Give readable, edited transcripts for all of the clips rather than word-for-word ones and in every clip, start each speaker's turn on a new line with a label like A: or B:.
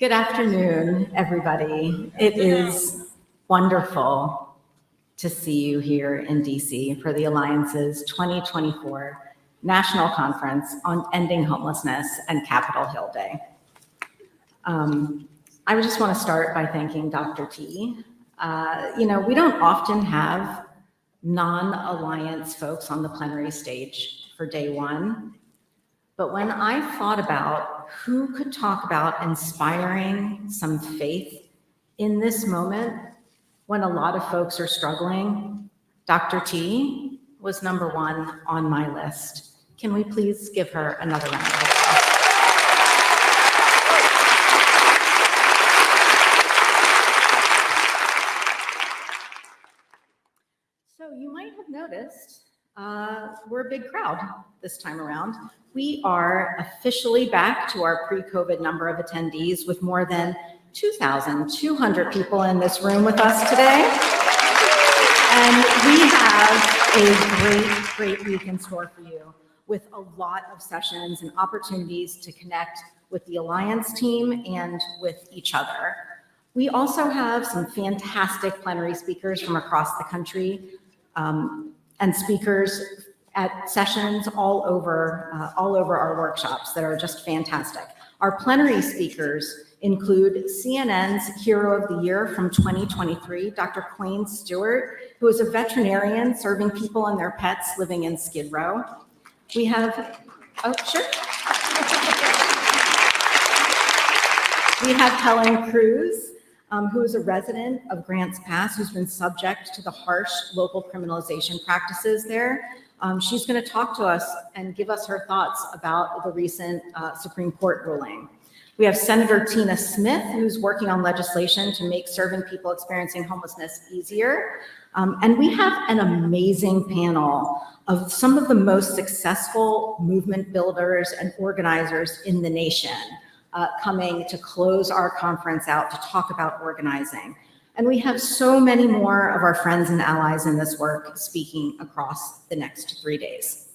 A: Good afternoon, everybody. It is wonderful to see you here in DC for the Alliance's 2024 National Conference on Ending Homelessness and Capitol Hill Day. I just want to start by thanking Dr. T. We don't often have non-Alliance folks on the plenary stage for day one, but when I thought about who could talk about inspiring some faith in this moment when a lot of folks are struggling, Dr. T was number one on my list. Can we please give her another round of applause? So you might have noticed we're a big crowd this time around. We are officially back to our pre-COVID number of attendees with more than 2,200 people in this room with us today. And we have a great week in store for you with a lot of sessions and opportunities to connect with the Alliance team and with each other. We also have some fantastic plenary speakers from across the country and speakers at sessions all over our workshops that are just fantastic. Our plenary speakers include CNN's Hero of the Year from 2023, Dr. Quayne Stewart, who is a veterinarian serving people and their pets living in Skid Row. We have, We have Helen Cruz, who is a resident of Grants Pass, who's been subject to the harsh local criminalization practices there. She's going to talk to us and give us her thoughts about the recent Supreme Court ruling. We have Senator Tina Smith, who's working on legislation to make serving people experiencing homelessness easier. And we have an amazing panel of some of the most successful movement builders and organizers in the nation coming to close our conference out to talk about organizing. And we have so many more of our friends and allies in this work speaking across the next 3 days.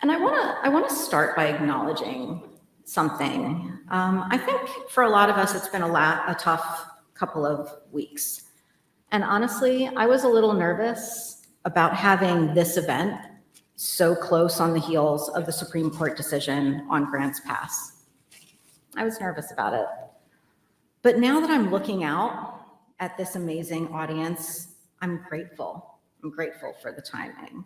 A: And I want to start by acknowledging something. I think for a lot of us, it's been a tough couple of weeks. And honestly, I was a little nervous about having this event so close on the heels of the Supreme Court decision on Grants Pass. I was nervous about it. But now that I'm looking out at this amazing audience, I'm grateful. I'm grateful for the timing.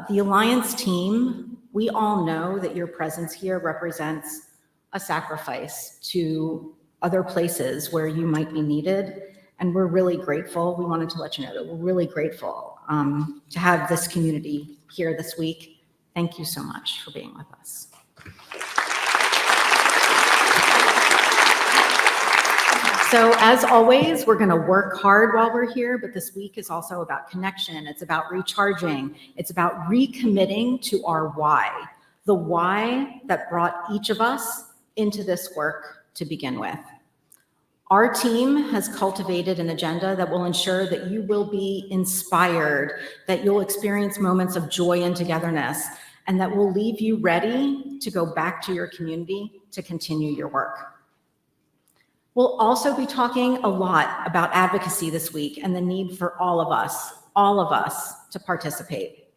A: The Alliance team, we all know that your presence here represents a sacrifice to other places where you might be needed. And we're really grateful. We wanted to let you know that we're really grateful to have this community here this week. Thank you so much for being with us. So as always, we're going to work hard while we're here, but this week is also about connection. It's about recharging. It's about recommitting to our why, the why that brought each of us into this work to begin with. Our team has cultivated an agenda that will ensure that you will be inspired, that you'll experience moments of joy and togetherness, and that will leave you ready to go back to your community to continue your work. We'll also be talking a lot about advocacy this week and the need for all of us to participate.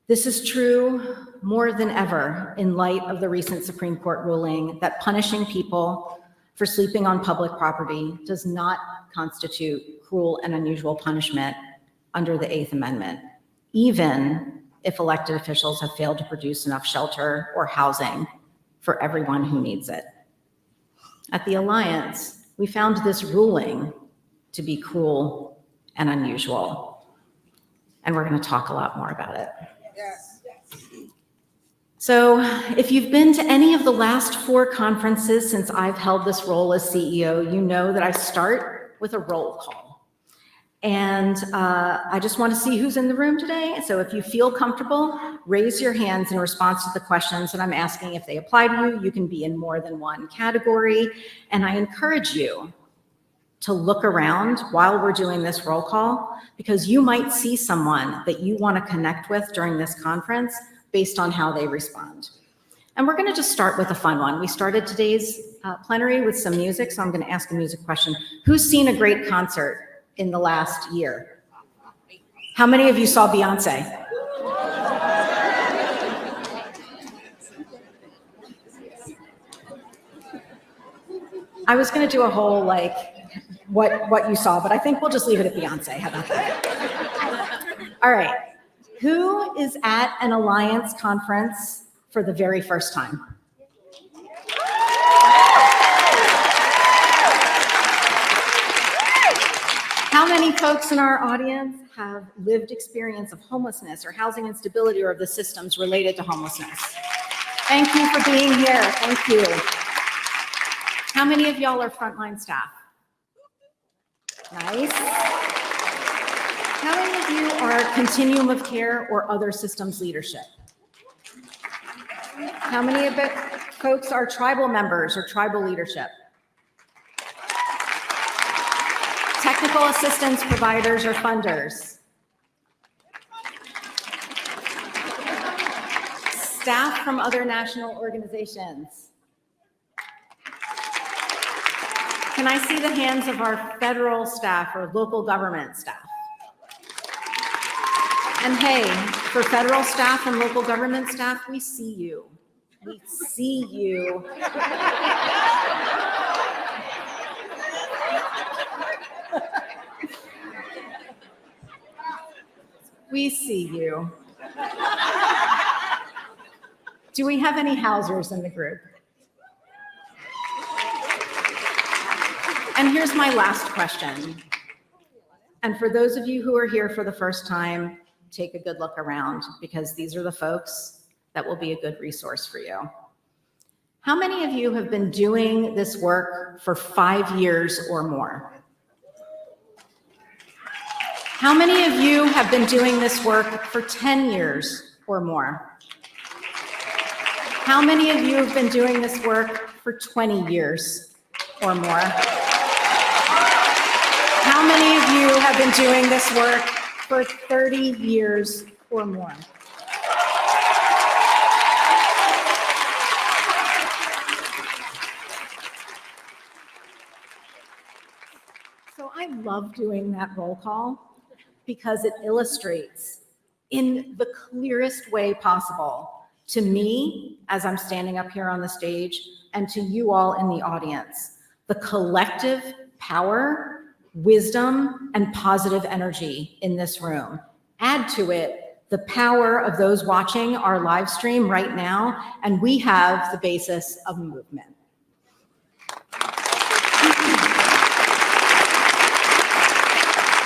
A: This is true more than ever in light of the recent Supreme Court ruling that punishing people for sleeping on public property does not constitute cruel and unusual punishment under the 8th Amendment, even if elected officials have failed to produce enough shelter or housing for everyone who needs it. At the Alliance, we found this ruling to be cruel and unusual, and we're going to talk a lot more about it.
B: Yes.
A: So if you've been to any of the last 4 conferences since I've held this role as CEO, you know that I start with a roll call. And I just want to see who's in the room today. So if you feel comfortable, raise your hands in response to the questions that I'm asking. If they apply to you, you can be in more than one category. And I encourage you to look around while we're doing this roll call, because you might see someone that you want to connect with during this conference based on how they respond. And we're going to just start with a fun one. We started today's plenary with some music, so I'm going to ask a music question. Who's seen a great concert in the last year? How many of you saw Beyonce? I was going to do a whole, like, what you saw, but I think we'll just leave it at Beyonce. How about that? All right. Who is at an Alliance conference for the very first time? How many folks in our audience have lived experience of homelessness or housing instability or of the systems related to homelessness? Thank you for being here. Thank you. How many of y'all are frontline staff? Nice. How many of you are continuum of care or other systems leadership? How many of it folks are tribal members or tribal leadership? Technical assistance providers or funders? Staff from other national organizations? Can I see the hands of our federal staff or local government staff? And hey, for federal staff and local government staff, we see you. We see you. We see you. Do we have any housers in the group? And here's my last question. And for those of you who are here for the first time, take a good look around, because these are the folks that will be a good resource for you. How many of you have been doing this work for 5 years or more? How many of you have been doing this work for 10 years or more? How many of you have been doing this work for 20 years or more? How many of you have been doing this work for 30 years or more? So I love doing that roll call because it illustrates in the clearest way possible to me, as I'm standing up here on the stage, and to you all in the audience, the collective power, wisdom, and positive energy in this room. Add to it the power of those watching our live stream right now, and we have the basis of movement.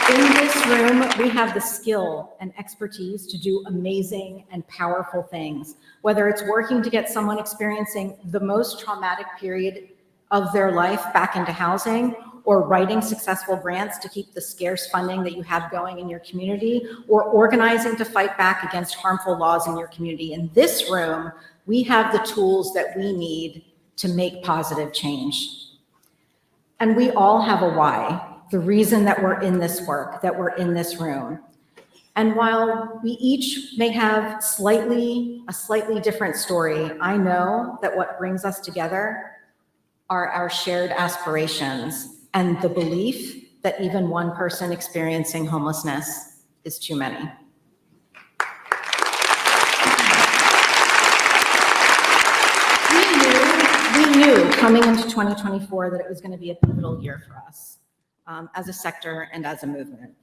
A: In this room, we have the skill and expertise to do amazing and powerful things, whether it's working to get someone experiencing the most traumatic period of their life back into housing, or writing successful grants to keep the scarce funding that you have going in your community, or organizing to fight back against harmful laws in your community. In this room, we have the tools that we need to make positive change. And we all have a why, the reason that we're in this work, that we're in this room. And while we each may have a slightly different story, I know that what brings us together are our shared aspirations and the belief that even one person experiencing homelessness is too many. We knew coming into 2024 that it was going to be a pivotal year for us as a sector and as a movement.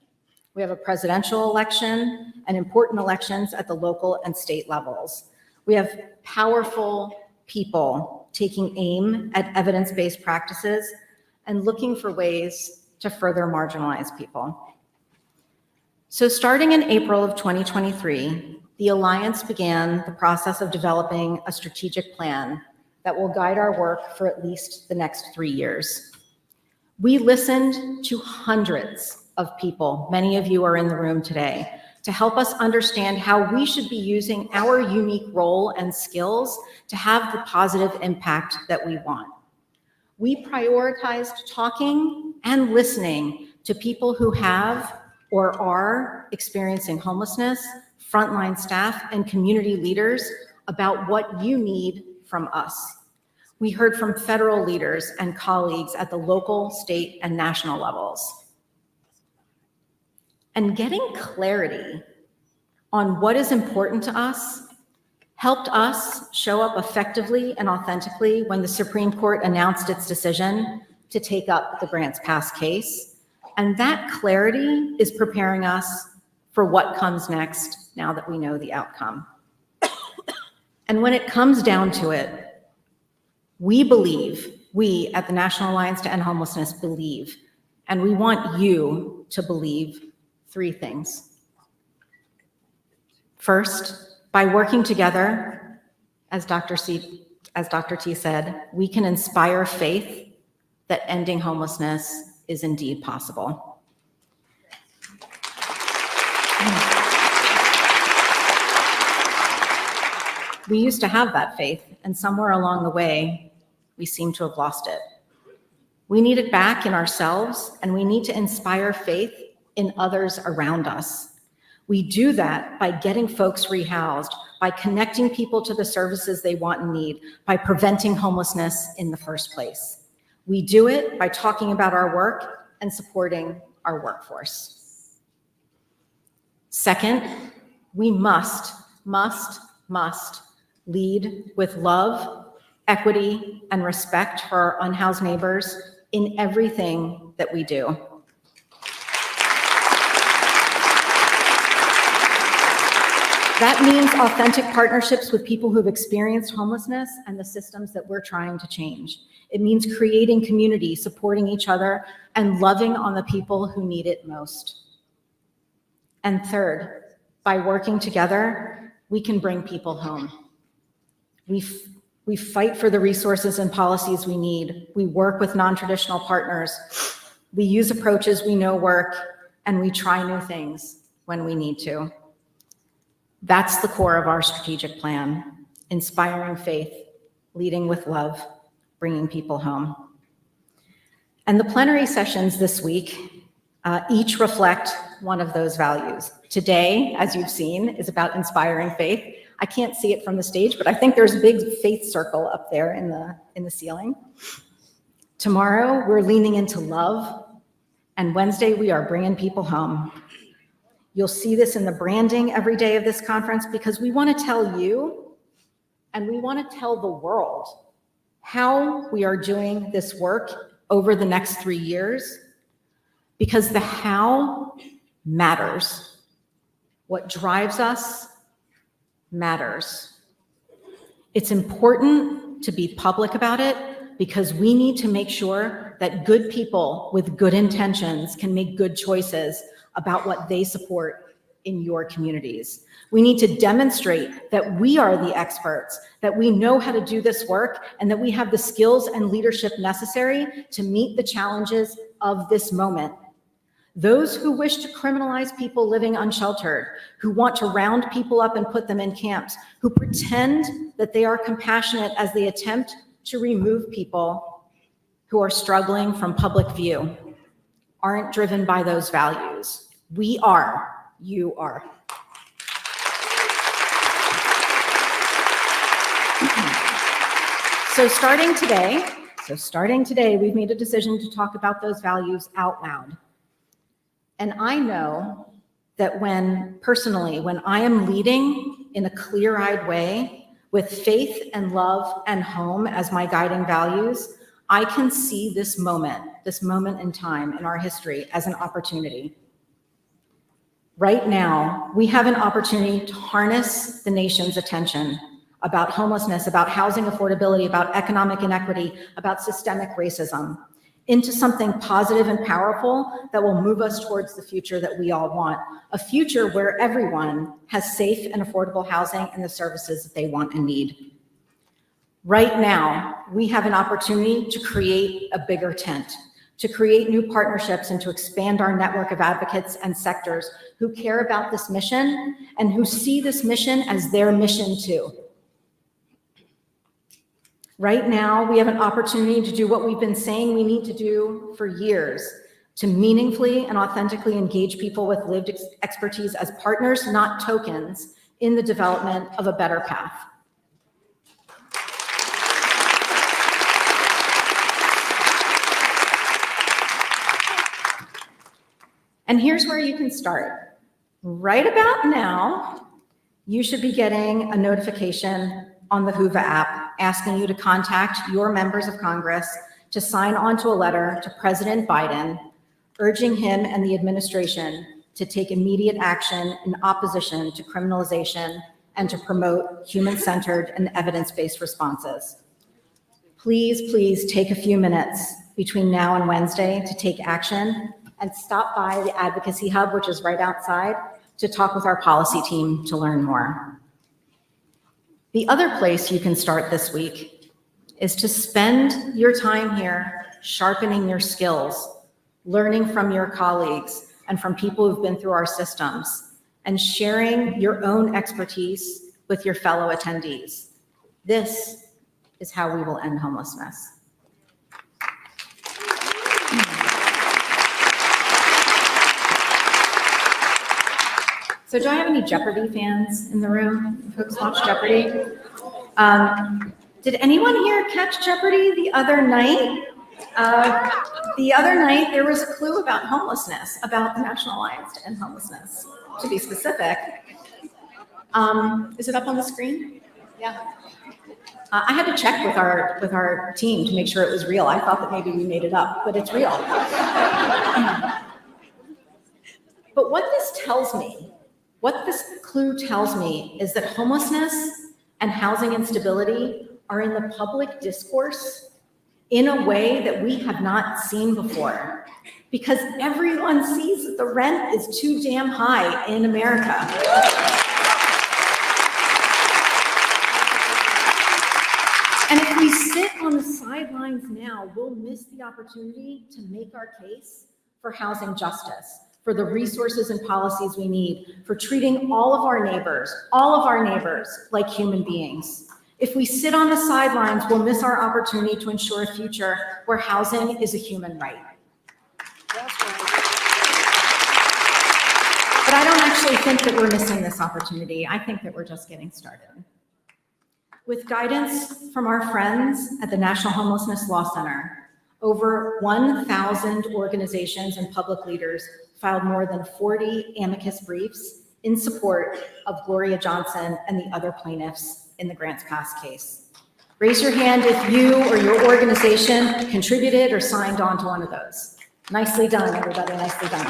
A: We have a presidential election and important elections at the local and state levels. We have powerful people taking aim at evidence-based practices and looking for ways to further marginalize people. So starting in April of 2023, the Alliance began the process of developing a strategic plan that will guide our work for at least the next 3 years. We listened to hundreds of people, many of you are in the room today, to help us understand how we should be using our unique role and skills to have the positive impact that we want. We prioritized talking and listening to people who have or are experiencing homelessness, frontline staff, and community leaders about what you need from us. We heard from federal leaders and colleagues at the local, state, and national levels. And getting clarity on what is important to us helped us show up effectively and authentically when the Supreme Court announced its decision to take up the Grants Pass case. And that clarity is preparing us for what comes next now that we know the outcome. And when it comes down to it, we at the National Alliance to End Homelessness believe, and we want you to believe 3 things. First, by working together, as Dr. T said, we can inspire faith that ending homelessness is indeed possible. We used to have that faith, and somewhere along the way, we seem to have lost it. We need it back in ourselves, and we need to inspire faith in others around us. We do that by getting folks rehoused, by connecting people to the services they want and need, by preventing homelessness in the first place. We do it by talking about our work and supporting our workforce. Second, we must lead with love, equity, and respect for our unhoused neighbors in everything that we do. That means authentic partnerships with people who've experienced homelessness and the systems that we're trying to change. It means creating community, supporting each other, and loving on the people who need it most. And third, by working together, we can bring people home. We fight for the resources and policies we need. We work with non-traditional partners. We use approaches we know work, and we try new things when we need to. That's the core of our strategic plan: inspiring faith, leading with love, bringing people home. And the plenary sessions this week each reflect one of those values. Today, as you've seen, is about inspiring faith. I can't see it from the stage, but I think there's a big faith circle up there in the ceiling. Tomorrow, we're leaning into love, and Wednesday, we are bringing people home. You'll see this in the branding every day of this conference, because we want to tell you, and we want to tell the world, how we are doing this work over the next 3 years, because the how matters. What drives us matters. It's important to be public about it, because we need to make sure that good people with good intentions can make good choices about what they support in your communities. We need to demonstrate that we are the experts, that we know how to do this work, and that we have the skills and leadership necessary to meet the challenges of this moment. Those who wish to criminalize people living unsheltered, who want to round people up and put them in camps, who pretend that they are compassionate as they attempt to remove people who are struggling from public view, aren't driven by those values. We are, you are. So starting today, we've made a decision to talk about those values out loud. And I know that when I am leading in a clear-eyed way with faith and love and home as my guiding values, I can see this moment in time in our history as an opportunity. Right now, we have an opportunity to harness the nation's attention about homelessness, about housing affordability, about economic inequity, about systemic racism, into something positive and powerful that will move us towards the future that we all want, a future where everyone has safe and affordable housing and the services that they want and need. Right now, we have an opportunity to create a bigger tent, to create new partnerships and to expand our network of advocates and sectors who care about this mission and who see this mission as their mission too. Right now, we have an opportunity to do what we've been saying we need to do for years, to meaningfully and authentically engage people with lived expertise as partners, not tokens, in the development of a better path. And here's where you can start. Right about now, you should be getting a notification on the Whova app asking you to contact your members of Congress to sign onto a letter to President Biden, urging him and the administration to take immediate action in opposition to criminalization and to promote human-centered and evidence-based responses. Please, please take a few minutes between now and Wednesday to take action and stop by the Advocacy Hub, which is right outside, to talk with our policy team to learn more. The other place you can start this week is to spend your time here sharpening your skills, learning from your colleagues and from people who've been through our systems, and sharing your own expertise with your fellow attendees. This is how we will end homelessness. So do I have any Jeopardy fans in the room? Folks watch Jeopardy? Did anyone here catch Jeopardy the other night? The other night, there was a clue about homelessness, about the National Alliance to End Homelessness, to be specific. Is it up on the screen? Yeah. I had to check with our team to make sure it was real. I thought that maybe we made it up, but it's real. But what this clue tells me is that homelessness and housing instability are in the public discourse in a way that we have not seen before, because everyone sees that the rent is too damn high in America. And if we sit on the sidelines now, we'll miss the opportunity to make our case for housing justice, for the resources and policies we need, for treating all of our neighbors like human beings. If we sit on the sidelines, we'll miss our opportunity to ensure a future where housing is a human right. That's right. But I don't actually think that we're missing this opportunity. I think that we're just getting started. With guidance from our friends at the National Homelessness Law Center, over 1,000 organizations and public leaders filed more than 40 amicus briefs in support of Gloria Johnson and the other plaintiffs in the Grants Pass case. Raise your hand if you or your organization contributed or signed on to one of those. Nicely done, everybody, nicely done.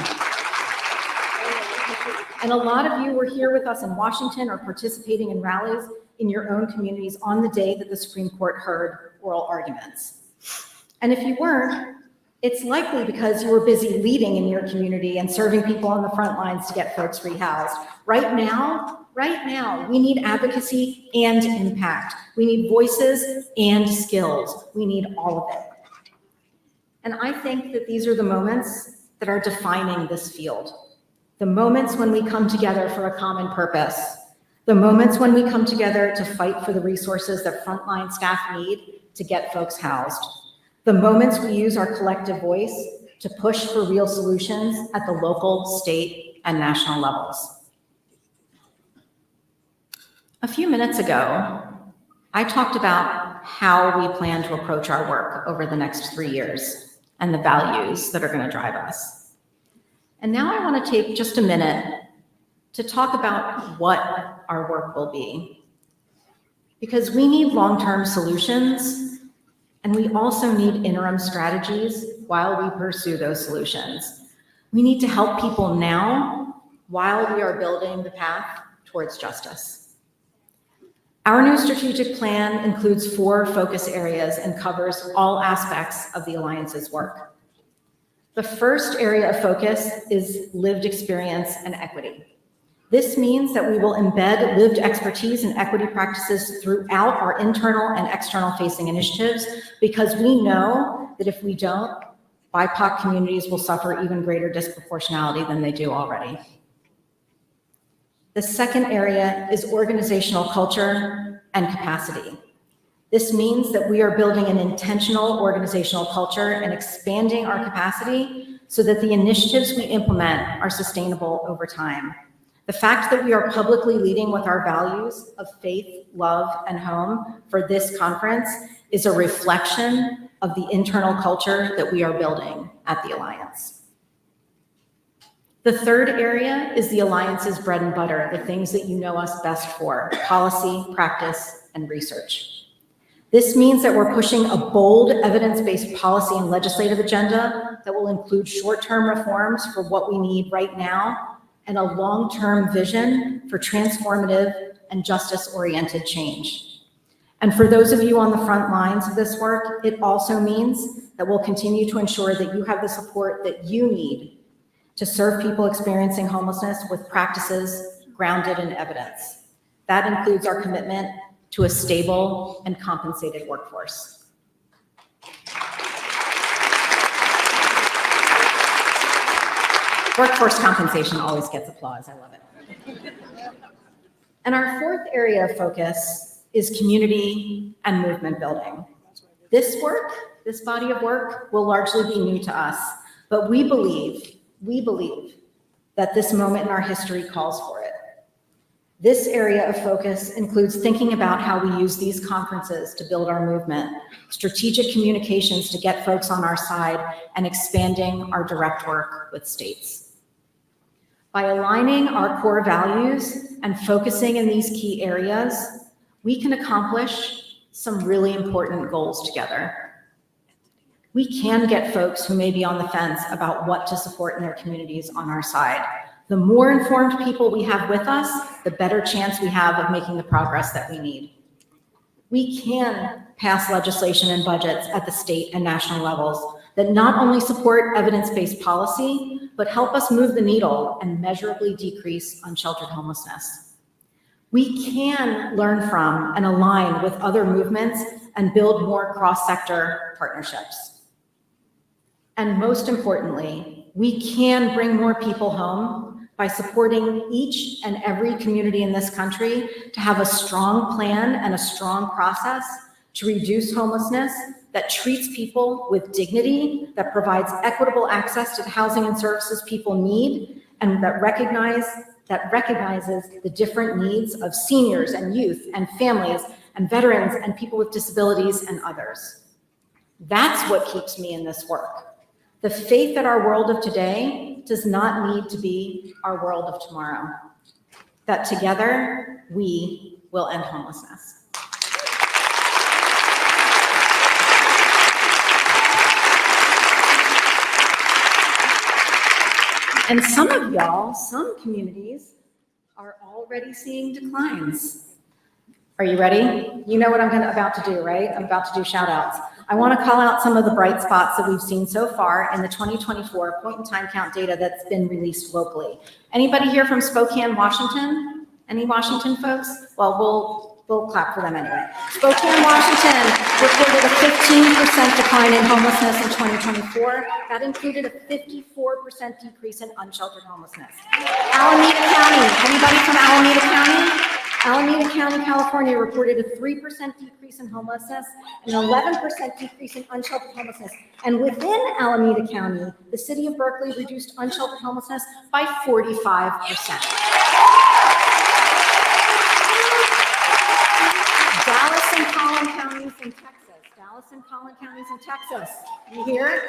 A: And a lot of you were here with us in Washington or participating in rallies in your own communities on the day that the Supreme Court heard oral arguments. And if you weren't, it's likely because you were busy leading in your community and serving people on the front lines to get folks rehoused. Right now, we need advocacy and impact. We need voices and skills. We need all of it. And I think that these are the moments that are defining this field. The moments when we come together for a common purpose. The moments when we come together to fight for the resources that frontline staff need to get folks housed. The moments we use our collective voice to push for real solutions at the local, state, and national levels. A few minutes ago, I talked about how we plan to approach our work over the next 3 years and the values that are going to drive us. And now I want to take just a minute to talk about what our work will be. Because we need long-term solutions, and we also need interim strategies while we pursue those solutions. We need to help people now while we are building the path towards justice. Our new strategic plan includes 4 focus areas and covers all aspects of the Alliance's work. The first area of focus is lived experience and equity. This means that we will embed lived expertise and equity practices throughout our internal and external facing initiatives, because we know that if we don't, BIPOC communities will suffer even greater disproportionality than they do already. The second area is organizational culture and capacity. This means that we are building an intentional organizational culture and expanding our capacity so that the initiatives we implement are sustainable over time. The fact that we are publicly leading with our values of faith, love, and home for this conference is a reflection of the internal culture that we are building at the Alliance. The third area is the Alliance's bread and butter, the things that you know us best for: policy, practice, and research. This means that we're pushing a bold, evidence-based policy and legislative agenda that will include short-term reforms for what we need right now and a long-term vision for transformative and justice-oriented change. And for those of you on the front lines of this work, it also means that we'll continue to ensure that you have the support that you need to serve people experiencing homelessness with practices grounded in evidence. That includes our commitment to a stable and compensated workforce. Workforce compensation always gets applause. I love it. And our fourth area of focus is community and movement building. This work, this body of work, will largely be new to us, but we believe that this moment in our history calls for it. This area of focus includes thinking about how we use these conferences to build our movement, strategic communications to get folks on our side, and expanding our direct work with states. By aligning our core values and focusing in these key areas, we can accomplish some really important goals together. We can get folks who may be on the fence about what to support in their communities on our side. The more informed people we have with us, the better chance we have of making the progress that we need. We can pass legislation and budgets at the state and national levels that not only support evidence-based policy, but help us move the needle and measurably decrease unsheltered homelessness. We can learn from and align with other movements and build more cross-sector partnerships. And most importantly, we can bring more people home by supporting each and every community in this country to have a strong plan and a strong process to reduce homelessness that treats people with dignity, that provides equitable access to the housing and services people need, and that recognizes the different needs of seniors and youth and families and veterans and people with disabilities and others. That's what keeps me in this work. The faith that our world of today does not need to be our world of tomorrow. That together, we will end homelessness. And some of y'all, some communities, are already seeing declines. Are you ready? You know what I'm about to do, right? I'm about to do shout outs. I want to call out some of the bright spots that we've seen so far in the 2024 point in time count data that's been released locally. Anybody here from Spokane, Washington? Any Washington folks? Well, we'll clap for them anyway. Spokane, Washington reported a 15% decline in homelessness in 2024. That included a 54% decrease in unsheltered homelessness. Alameda County, anybody from Alameda County? Alameda County, California reported a 3% decrease in homelessness and an 11% decrease in unsheltered homelessness. And within Alameda County, the city of Berkeley reduced unsheltered homelessness by 45%. Dallas and Collin counties in Texas, you hear?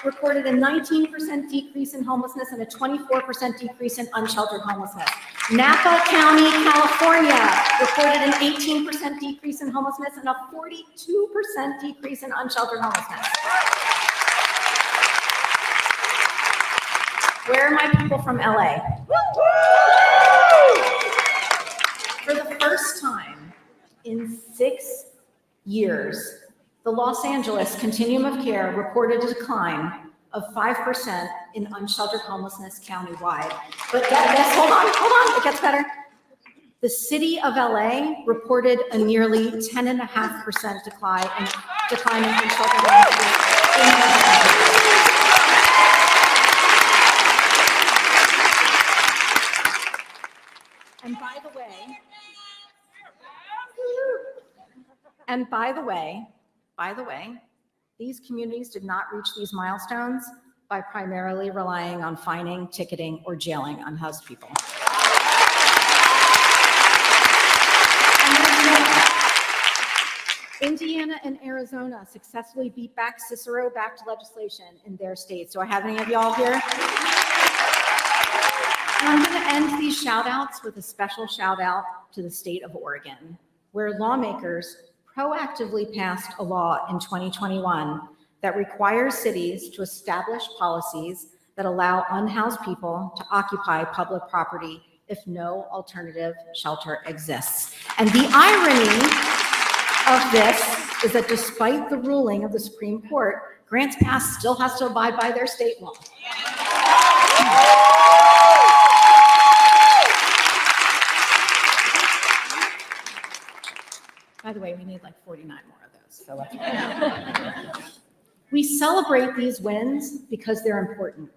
A: Reported a 19% decrease in homelessness and a 24% decrease in unsheltered homelessness. Napa County, California reported an 18% decrease in homelessness and a 42% decrease in unsheltered homelessness. Where are my people from LA? For the first time in 6 years, the Los Angeles Continuum of Care reported a decline of 5% in unsheltered homelessness countywide. But yes, hold on, it gets better. The city of LA reported a nearly 10.5% decline in unsheltered homelessness. And by the way, these communities did not reach these milestones by primarily relying on fining, ticketing, or jailing unhoused people. Indiana and Arizona successfully beat back Cicero-backed legislation in their states. Do I have any of y'all here? And I'm going to end these shout outs with a special shout out to the state of Oregon, where lawmakers proactively passed a law in 2021 that requires cities to establish policies that allow unhoused people to occupy public property if no alternative shelter exists. And the irony of this is that despite the ruling of the Supreme Court, Grants Pass still has to abide by their state law. By the way, we need like 49 more of those, so let's We celebrate these wins because they're important,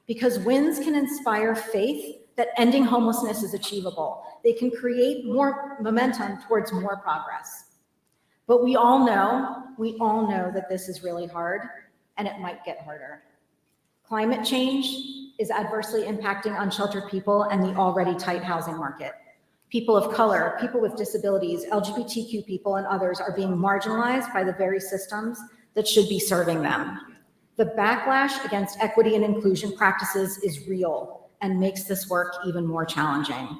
A: because wins can inspire faith that ending homelessness is achievable. They can create more momentum towards more progress. But we all know that this is really hard, and it might get harder. Climate change is adversely impacting unsheltered people and the already tight housing market. People of color, people with disabilities, LGBTQ people, and others are being marginalized by the very systems that should be serving them. The backlash against equity and inclusion practices is real and makes this work even more challenging.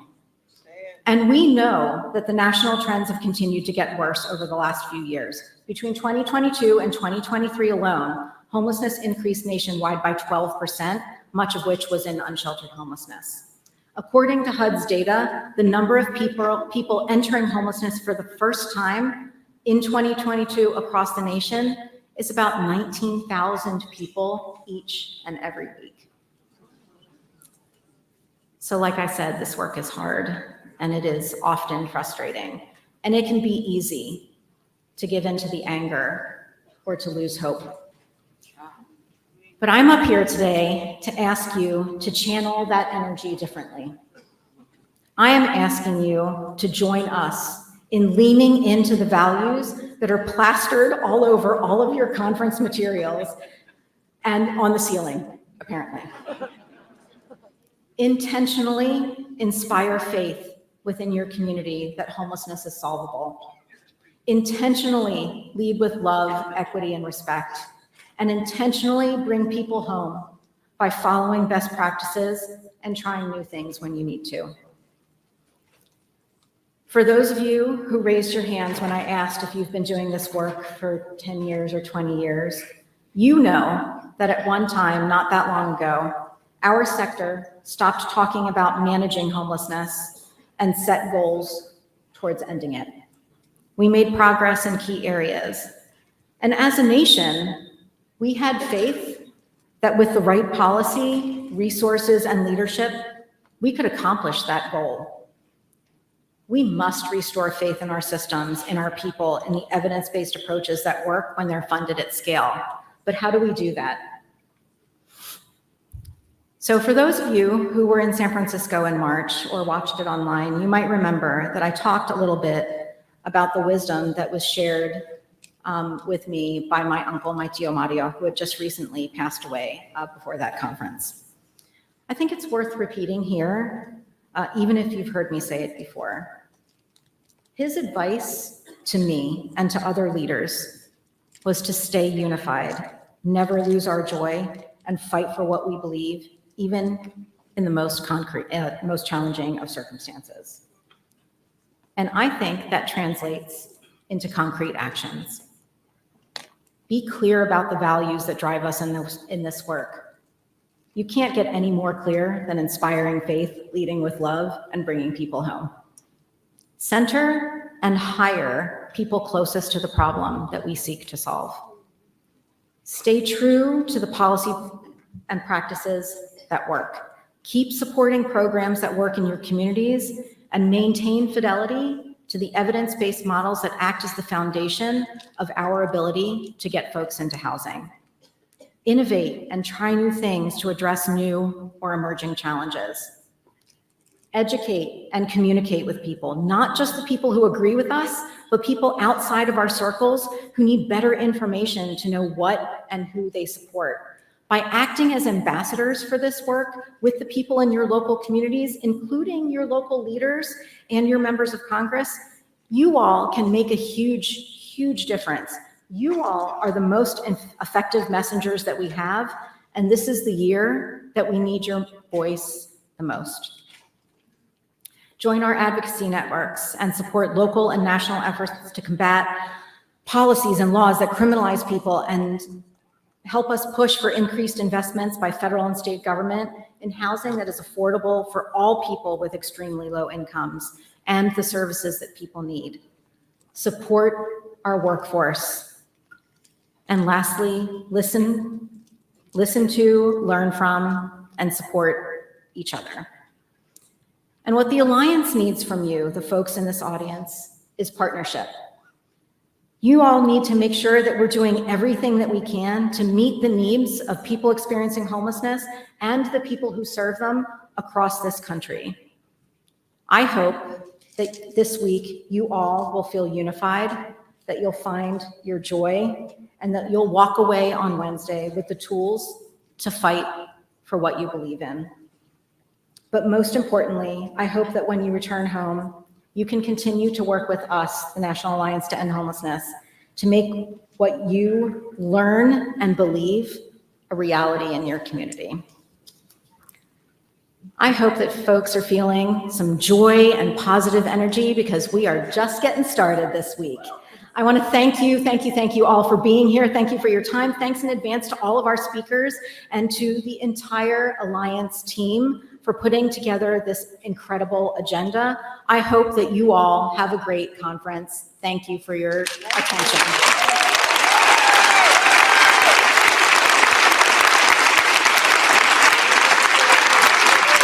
A: And we know that the national trends have continued to get worse over the last few years. Between 2022 and 2023 alone, homelessness increased nationwide by 12%, much of which was in unsheltered homelessness. According to HUD's data, the number of people entering homelessness for the first time in 2022 across the nation is about 19,000 people each and every week. So like I said, this work is hard and it is often frustrating, and it can be easy to give in to the anger or to lose hope. But I'm up here today to ask you to channel that energy differently. I am asking you to join us in leaning into the values that are plastered all over all of your conference materials and on the ceiling, apparently. Intentionally inspire faith within your community that homelessness is solvable. Intentionally lead with love, equity, and respect. And intentionally bring people home by following best practices and trying new things when you need to. For those of you who raised your hands when I asked if you've been doing this work for 10 years or 20 years, you know that at one time, not that long ago, our sector stopped talking about managing homelessness and set goals towards ending it. We made progress in key areas. And as a nation, we had faith that with the right policy, resources, and leadership, we could accomplish that goal. We must restore faith in our systems, in our people, in the evidence-based approaches that work when they're funded at scale. But how do we do that? So for those of you who were in San Francisco in March or watched it online, you might remember that I talked a little bit about the wisdom that was shared with me by my uncle, my Tio Mario, who had just recently passed away before that conference. I think it's worth repeating here, even if you've heard me say it before. His advice to me and to other leaders was to stay unified, never lose our joy, and fight for what we believe, even in the most challenging of circumstances. And I think that translates into concrete actions. Be clear about the values that drive us in this work. You can't get any more clear than inspiring faith, leading with love, and bringing people home. Center and hire people closest to the problem that we seek to solve. Stay true to the policy and practices that work. Keep supporting programs that work in your communities and maintain fidelity to the evidence-based models that act as the foundation of our ability to get folks into housing. Innovate and try new things to address new or emerging challenges. Educate and communicate with people, not just the people who agree with us, but people outside of our circles who need better information to know what and who they support. By acting as ambassadors for this work with the people in your local communities, including your local leaders and your members of Congress, you all can make a huge, huge difference. You all are the most effective messengers that we have, and this is the year that we need your voice the the most. Join our advocacy networks and support local and national efforts to combat policies and laws that criminalize people, and help us push for increased investments by federal and state government in housing that is affordable for all people with extremely low incomes and the services that people need. Support our workforce. And lastly, listen to, learn from, and support each other. And what the Alliance needs from you, the folks in this audience, is partnership. You all need to make sure that we're doing everything that we can to meet the needs of people experiencing homelessness and the people who serve them across this country. I hope that this week you all will feel unified, that you'll find your joy, and that you'll walk away on Wednesday with the tools to fight for what you believe in. But most importantly, I hope that when you return home, you can continue to work with us, the National Alliance to End Homelessness, to make what you learn and believe a reality in your community. I hope that folks are feeling some joy and positive energy, because we are just getting started this week. I want to thank you all for being here. Thank you for your time. Thanks in advance to all of our speakers and to the entire Alliance team for putting together this incredible agenda. I hope that you all have a great conference. Thank you for your attention.